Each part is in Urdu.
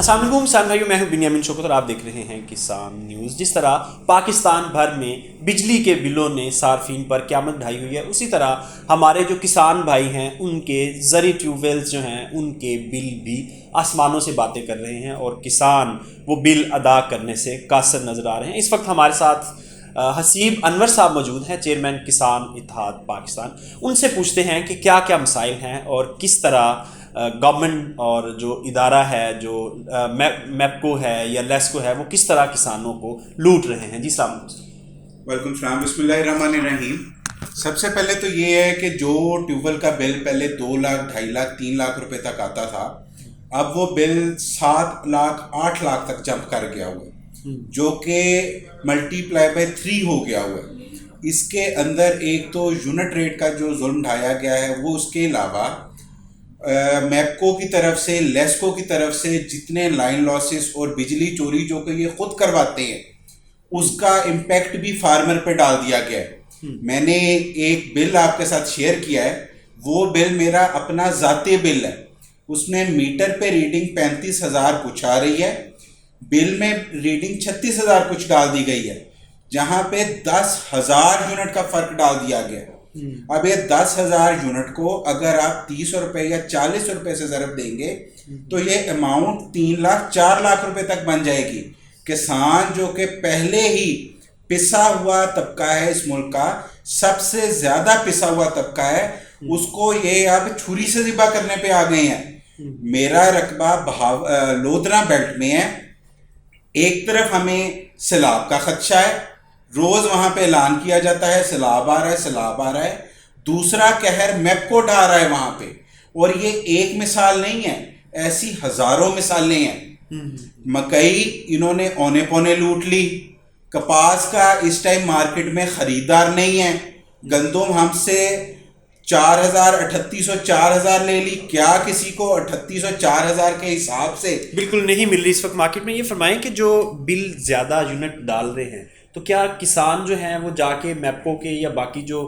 السلام علیکم کسان بھائیو، میں ہوں بنیامین شوکت اور آپ دیکھ رہے ہیں کسان نیوز۔ جس طرح پاکستان بھر میں بجلی کے بلوں نے صارفین پر قیامت ڈھائی ہوئی ہے، اسی طرح ہمارے جو کسان بھائی ہیں ان کے زرعی ٹیوب ویلز جو ہیں ان کے بل بھی آسمانوں سے باتیں کر رہے ہیں اور کسان وہ بل ادا کرنے سے قاصر نظر آ رہے ہیں۔ اس وقت ہمارے ساتھ حسیب انور صاحب موجود ہیں، چیئرمین کسان اتحاد پاکستان۔ ان سے پوچھتے ہیں کہ کیا کیا مسائل ہیں اور کس طرح گورنمنٹ اور جو ادارہ ہے جو میپکو ہے یا لیسکو ہے وہ کس طرح کسانوں کو لوٹ رہے ہیں۔ جی السلام علیکم۔ وعلیکم السلام۔ بسم اللہ الرحمن الرحیم۔ سب سے پہلے تو یہ ہے کہ جو ٹیوب ویل کا بل پہلے 2 لاکھ 2.5 لاکھ 3 لاکھ روپے تک آتا تھا، اب وہ بل 7 لاکھ 8 لاکھ تک جمپ کر گیا ہوا ہے، جو کہ ملٹی پلائی بائی 3 ہو گیا ہوا ہے۔ اس کے اندر ایک تو یونٹ ریٹ کا جو ظلم ڈھایا گیا ہے، وہ اس کے علاوہ میپکو کی طرف سے لیسکو کی طرف سے جتنے لائن لاسز اور بجلی چوری جو کہ یہ خود کرواتے ہیں، اس کا امپیکٹ بھی فارمر پہ ڈال دیا گیا ہے۔ میں نے ایک بل آپ کے ساتھ شیئر کیا ہے، وہ بل میرا اپنا ذاتی بل ہے، اس میں میٹر پہ ریڈنگ 35,000 کچھ آ رہی ہے، بل میں ریڈنگ 36,000 کچھ ڈال دی گئی ہے، جہاں پہ 10,000 یونٹ کا فرق ڈال دیا گیا۔ اب یہ 10,000 یونٹ کو اگر آپ 30 روپے یا 40 روپے سے ضرب دیں گے تو یہ اماؤنٹ 3 لاکھ 4 لاکھ روپے تک بن جائے گی۔ کسان جو کہ پہلے ہی پسا ہوا طبقہ ہے اس ملک کا، سب سے زیادہ پسا ہوا طبقہ ہے، اس کو یہ اب چھری سے ذبح کرنے پہ آ گئے ہیں۔ میرا رقبہ لودھرا بیلٹ میں ہے، ایک طرف ہمیں سیلاب کا خدشہ ہے، روز وہاں پہ اعلان کیا جاتا ہے سیلاب آ رہا ہے سیلاب آ رہا ہے، دوسرا قہر میپکو ڈھا رہا ہے وہاں پہ، اور یہ ایک مثال نہیں ہے، ایسی ہزاروں مثالیں ہیں۔ مکئی انہوں نے اونے پونے لوٹ لی، کپاس کا اس ٹائم مارکیٹ میں خریدار نہیں ہے، گندم ہم سے 4,000 3800 4,000 لے لی، کیا کسی کو 3800 4,000 کے حساب سے بالکل نہیں مل رہی اس وقت مارکیٹ میں۔ یہ فرمائیں کہ جو بل زیادہ یونٹ ڈال رہے ہیں تو کیا کسان جو ہیں وہ جا کے میپکو کے یا باقی جو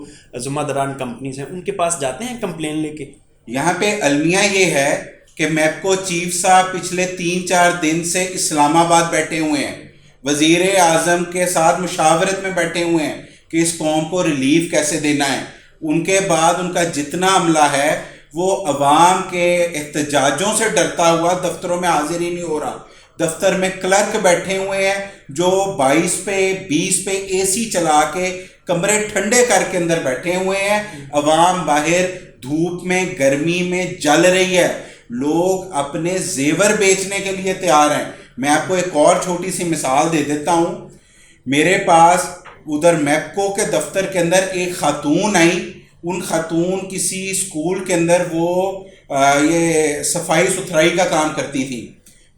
ذمہ داران کمپنیز ہیں ان کے پاس جاتے ہیں کمپلین لے کے؟ یہاں پہ المیہ یہ ہے کہ میپکو چیف صاحب پچھلے 3-4 دن سے اسلام آباد بیٹھے ہوئے ہیں، وزیر اعظم کے ساتھ مشاورت میں بیٹھے ہوئے ہیں کہ اس قوم کو ریلیف کیسے دینا ہے۔ ان کے بعد ان کا جتنا عملہ ہے وہ عوام کے احتجاجوں سے ڈرتا ہوا دفتروں میں حاضر ہی نہیں ہو رہا۔ دفتر میں کلرک بیٹھے ہوئے ہیں جو 22 پہ 20 پہ اے سی چلا کے کمرے ٹھنڈے کر کے اندر بیٹھے ہوئے ہیں، عوام باہر دھوپ میں گرمی میں جل رہی ہے، لوگ اپنے زیور بیچنے کے لیے تیار ہیں۔ میں آپ کو ایک اور چھوٹی سی مثال دے دیتا ہوں۔ میرے پاس ادھر میپکو کے دفتر کے اندر ایک خاتون آئی، ان خاتون کسی اسکول کے اندر وہ یہ صفائی ستھرائی کا کام کرتی تھی،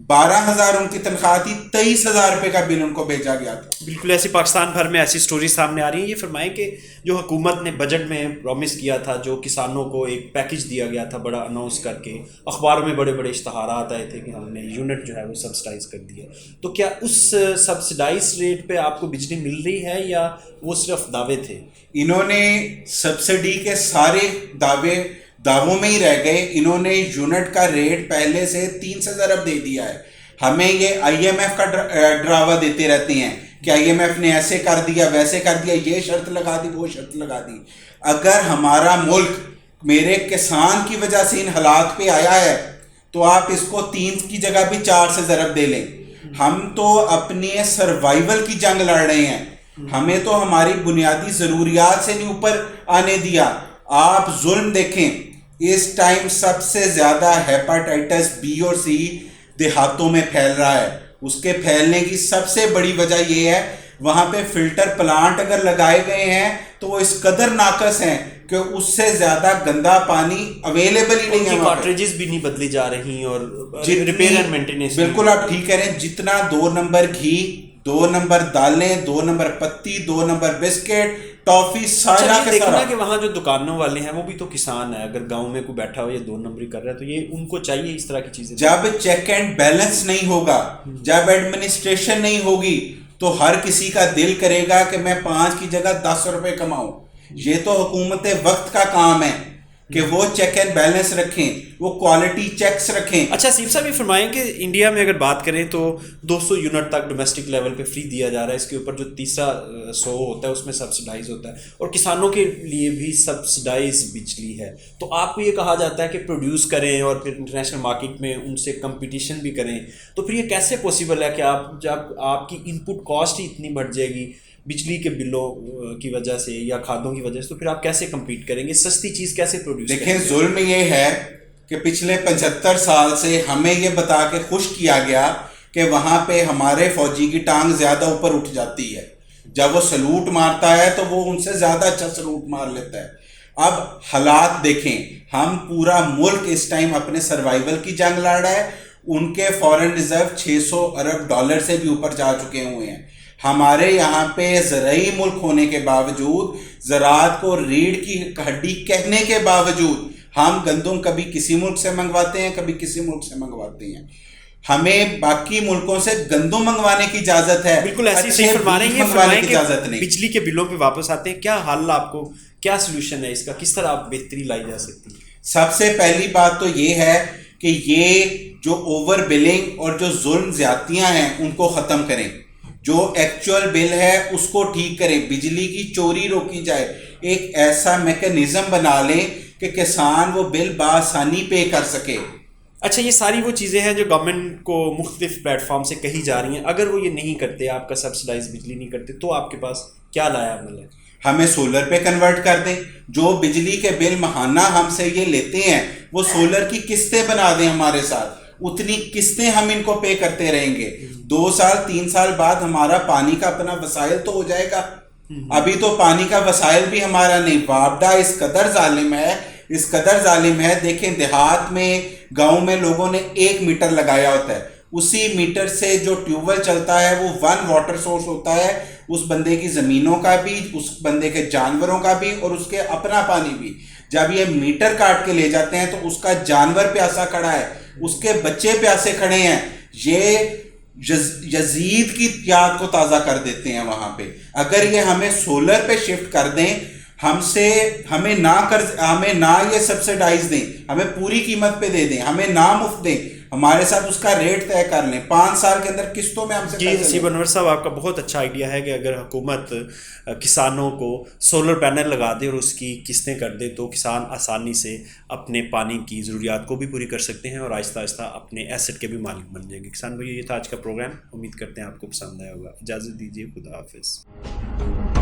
12,000 ان کی تنخواہ تھی، 23,000 روپے کا بل ان کو بھیجا گیا تھا۔ بالکل ایسی پاکستان بھر میں ایسی سٹوری سامنے آ رہی ہیں۔ یہ فرمائیں کہ جو حکومت نے بجٹ میں پرومس کیا تھا، جو کسانوں کو ایک پیکج دیا گیا تھا بڑا اناؤنس کر کے، اخباروں میں بڑے بڑے اشتہارات آئے تھے کہ ہم نے یونٹ جو ہے وہ سبسڈائز کر دیا، تو کیا اس سبسڈائز ریٹ پہ آپ کو بجلی مل رہی ہے یا وہ صرف دعوے تھے؟ انہوں نے سبسڈی کے سارے دعووں میں ہی رہ گئے، انہوں نے یونٹ کا ریٹ پہلے سے 3 سے ضرب دے دیا ہے۔ ہمیں یہ آئی ایم ایف کا ڈراوا دیتے رہتے ہیں کہ آئی ایم ایف نے ایسے کر دیا ویسے کر دیا، یہ شرط لگا دی وہ شرط لگا دی۔ اگر ہمارا ملک میرے کسان کی وجہ سے ان حالات پہ آیا ہے تو آپ اس کو 3 کی جگہ بھی 4 سے ضرب دے لیں۔ ہم تو اپنے سروائیول کی جنگ لڑ رہے ہیں، ہمیں تو ہماری بنیادی ضروریات سے نہیں اوپر آنے دیا۔ آپ ظلم دیکھیں، اس ٹائم سب سے زیادہ ہیپاٹائٹس بی اور سی دیہاتوں میں پھیل رہا ہے۔ اس کے پھیلنے کی سب سے بڑی وجہ یہ ہے وہاں پہ فلٹر پلانٹ اگر لگائے گئے ہیں تو وہ اس قدر ناقص ہیں کہ اس سے زیادہ گندا پانی اویلیبل ہی نہیں ہے، کارٹریجز بھی نہیں بدلی جا رہی اور ریپیئر اینڈ مینٹیننس۔ بالکل آپ ٹھیک کہہ رہے ہیں، جتنا 2 نمبر گھی، 2 نمبر دالیں، 2 نمبر پتی، 2 نمبر بسکٹ، ٹافی، سارا کے دیکھنا سارا۔ کہ وہاں جو دکانوں والے ہیں وہ بھی تو کسان ہے، اگر گاؤں میں کوئی بیٹھا ہو یا 2 نمبری کر رہا ہے تو یہ ان کو چاہیے اس طرح کی چیزیں۔ جب چیک اینڈ بیلنس نہیں ہوگا، جب ایڈمنسٹریشن نہیں ہوگی تو ہر کسی کا دل کرے گا کہ میں 5 کی جگہ 10 روپے کماؤں۔ یہ تو حکومت وقت کا کام ہے۔ کہ وہ چیک اینڈ بیلنس رکھیں, وہ کوالٹی چیکس رکھیں. اچھا سیف صاحب یہ فرمائیں کہ انڈیا میں اگر بات کریں تو 200 یونٹ تک ڈومیسٹک لیول پہ فری دیا جا رہا ہے, اس کے اوپر جو تیسرا 100 ہوتا ہے اس میں سبسڈائز ہوتا ہے, اور کسانوں کے لیے بھی سبسڈائز بجلی ہے. تو آپ کو یہ کہا جاتا ہے کہ پروڈیوس کریں اور پھر انٹرنیشنل مارکیٹ میں ان سے کمپٹیشن بھی کریں, تو پھر یہ کیسے پاسبل ہے کہ آپ جب آپ کی ان پٹ کاسٹ ہی اتنی بڑھ جائے گی بجلی کے بلوں کی وجہ سے یا کھادوں کی وجہ سے, تو پھر آپ کیسے کمپیٹ کریں گے, سستی چیز کیسے پروڈیوس کریں گے؟ دیکھیں ظلم یہ ہے کہ پچھلے 75 سال سے ہمیں یہ بتا کے خوش کیا گیا کہ وہاں پہ ہمارے فوجی کی ٹانگ زیادہ اوپر اٹھ جاتی ہے, جب وہ سلوٹ مارتا ہے تو وہ ان سے زیادہ اچھا سلوٹ مار لیتا ہے. اب حالات دیکھیں, ہم پورا ملک اس ٹائم اپنے سروائیول کی جنگ لڑ رہا ہے. ان کے فورن ریزرو $600 ارب سے بھی اوپر جا چکے ہوئے ہیں. ہمارے یہاں پہ زرعی ملک ہونے کے باوجود, زراعت کو ریڑھ کی ہڈی کہنے کے باوجود, ہم گندم کبھی کسی ملک سے منگواتے ہیں, کبھی کسی ملک سے منگواتے ہیں. ہمیں باقی ملکوں سے گندم منگوانے کی اجازت ہے, بالکل ایسی صحیح فرمانے کی اجازت نہیں. بجلی کے بلوں پہ واپس آتے ہیں, کیا حل آپ کو, کیا سلوشن ہے اس کا, کس طرح آپ بہتری لائی جا سکتی ہے؟ سب سے پہلی بات تو یہ ہے کہ یہ جو اوور بلنگ اور جو ظلم زیادتیاں ہیں ان کو ختم کریں. جو ایکچوئل بل ہے اس کو ٹھیک کریں, بجلی کی چوری روکی جائے, ایک ایسا میکانزم بنا لیں کہ کسان وہ بل بآسانی پے کر سکے. اچھا یہ ساری وہ چیزیں ہیں جو گورنمنٹ کو مختلف پلیٹ فارم سے کہی جا رہی ہیں, اگر وہ یہ نہیں کرتے, آپ کا سبسڈائز بجلی نہیں کرتے, تو آپ کے پاس کیا لایا عمل ہے؟ ہمیں سولر پہ کنورٹ کر دیں. جو بجلی کے بل ماہانہ ہم سے یہ لیتے ہیں وہ سولر کی قسطیں بنا دیں ہمارے ساتھ, اتنی قسطیں ہم ان کو پے کرتے رہیں گے. 2 سال 3 سال بعد ہمارا پانی کا اپنا وسائل تو ہو جائے گا. ابھی تو پانی کا وسائل بھی ہمارا نہیں. وابڈا اس قدر ظالم ہے, اس قدر ظالم ہے. دیکھیں دیہات میں, گاؤں میں لوگوں نے 1 میٹر لگایا ہوتا ہے, اسی میٹر سے جو ٹیوب ویل چلتا ہے وہ 1 واٹر سورس ہوتا ہے, اس بندے کی زمینوں کا بھی, اس بندے کے جانوروں کا بھی, اور اس کے اپنا پانی بھی. جب یہ میٹر کاٹ کے لے جاتے ہیں تو اس کا جانور پیاسا کھڑا ہے, اس کے بچے پیاسے کھڑے ہیں. یہ یزید کی یاد کو تازہ کر دیتے ہیں وہاں پہ. اگر یہ ہمیں سولر پہ شفٹ کر دیں, ہمیں نہ یہ سبسڈائز دیں, ہمیں پوری قیمت پہ دے دیں, ہمیں نہ مفت دیں, ہمارے ساتھ اس کا ریٹ طے کر لیں, 5 سال کے اندر قسطوں میں ہم سے. جی نصیب انور صاحب, آپ کا بہت اچھا آئیڈیا ہے کہ اگر حکومت کسانوں کو سولر پینل لگا دے اور اس کی قسطیں کر دے تو کسان آسانی سے اپنے پانی کی ضروریات کو بھی پوری کر سکتے ہیں اور آہستہ آہستہ اپنے ایسٹ کے بھی مالک بن جائیں گے. کسان بھائی یہ تھا آج کا پروگرام, امید کرتے ہیں آپ کو پسند آیا ہوگا. اجازت دیجیے, خدا حافظ.